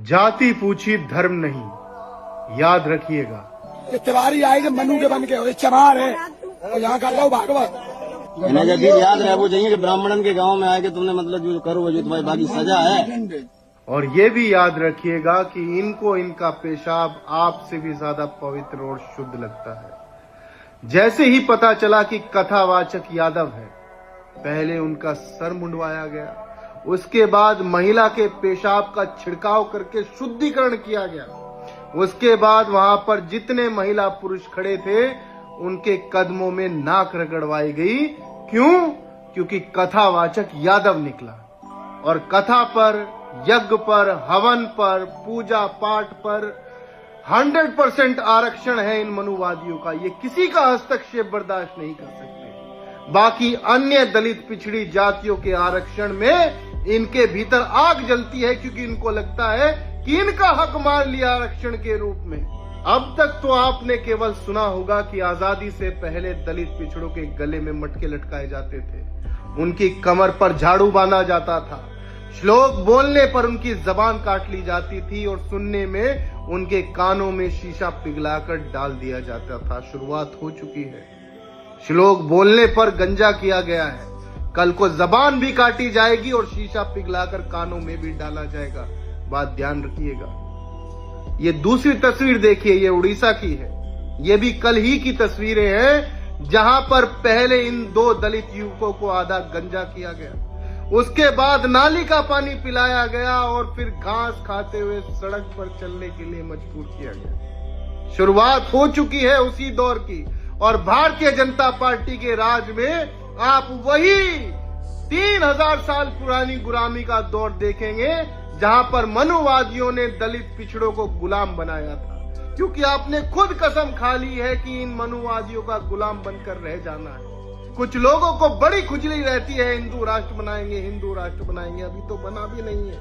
जाति पूछी धर्म नहीं, याद रखिएगा। तिवारी आए जो मनु के बन के चमार है और यहाँ कर लो भागवत। जब याद रहे वो चाहिए कि ब्राह्मणन के गांव में आके तुमने मतलब जो करो वो जो तुम्हारी बाकी सजा है। और ये भी याद रखिएगा कि इनको इनका पेशाब आपसे भी ज्यादा पवित्र और शुद्ध लगता है। जैसे ही पता चला कि कथावाचक यादव है, पहले उनका सर मुंडवाया गया, उसके बाद महिला के पेशाब का छिड़काव करके शुद्धिकरण किया गया। उसके बाद वहां पर जितने महिला पुरुष खड़े थे उनके कदमों में नाक रगड़वाई गई। क्यों? क्योंकि कथावाचक यादव निकला और कथा पर, यज्ञ पर, हवन पर, पूजा पाठ पर 100% आरक्षण है इन मनुवादियों का। ये किसी का हस्तक्षेप बर्दाश्त नहीं कर सकते। बाकी अन्य दलित पिछड़ी जातियों के आरक्षण में इनके भीतर आग जलती है, क्योंकि इनको लगता है कि इनका हक मान लिया आरक्षण के रूप में। अब तक तो आपने केवल सुना होगा कि आजादी से पहले दलित पिछड़ों के गले में मटके लटकाए जाते थे, उनकी कमर पर झाड़ू बांधा जाता था, श्लोक बोलने पर उनकी जबान काट ली जाती थी और सुनने में उनके कानों में शीशा पिघलाकर डाल दिया जाता था। शुरुआत हो चुकी है। श्लोक बोलने पर गंजा किया गया है, कल को जबान भी काटी जाएगी और शीशा पिघलाकर कानों में भी डाला जाएगा। बात ध्यान रखिएगा। ये दूसरी तस्वीर देखिए, ये उड़ीसा की है। ये भी कल ही की तस्वीरें हैं, जहां पर पहले इन 2 दलित युवकों को आधा गंजा किया गया, उसके बाद नाली का पानी पिलाया गया और फिर घास खाते हुए सड़क पर चलने के लिए मजबूर किया गया। शुरुआत हो चुकी है उसी दौर की, और भारतीय जनता पार्टी के राज में आप वही 3000 साल पुरानी गुलामी का दौर देखेंगे, जहां पर मनुवादियों ने दलित पिछड़ों को गुलाम बनाया था। क्योंकि आपने खुद कसम खा ली है कि इन मनुवादियों का गुलाम बनकर रह जाना है। कुछ लोगों को बड़ी खुजली रहती है, हिंदू राष्ट्र बनाएंगे, हिंदू राष्ट्र बनाएंगे। अभी तो बना भी नहीं है,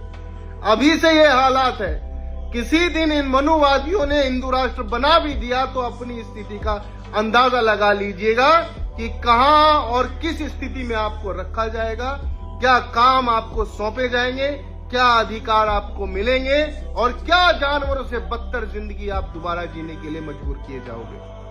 अभी से ये हालात है। किसी दिन इन मनुवादियों ने हिंदू राष्ट्र बना भी दिया तो अपनी स्थिति का अंदाजा लगा लीजिएगा कि कहां और किस स्थिति में आपको रखा जाएगा, क्या काम आपको सौंपे जाएंगे, क्या अधिकार आपको मिलेंगे और क्या जानवरों से बदतर जिंदगी आप दोबारा जीने के लिए मजबूर किए जाओगे।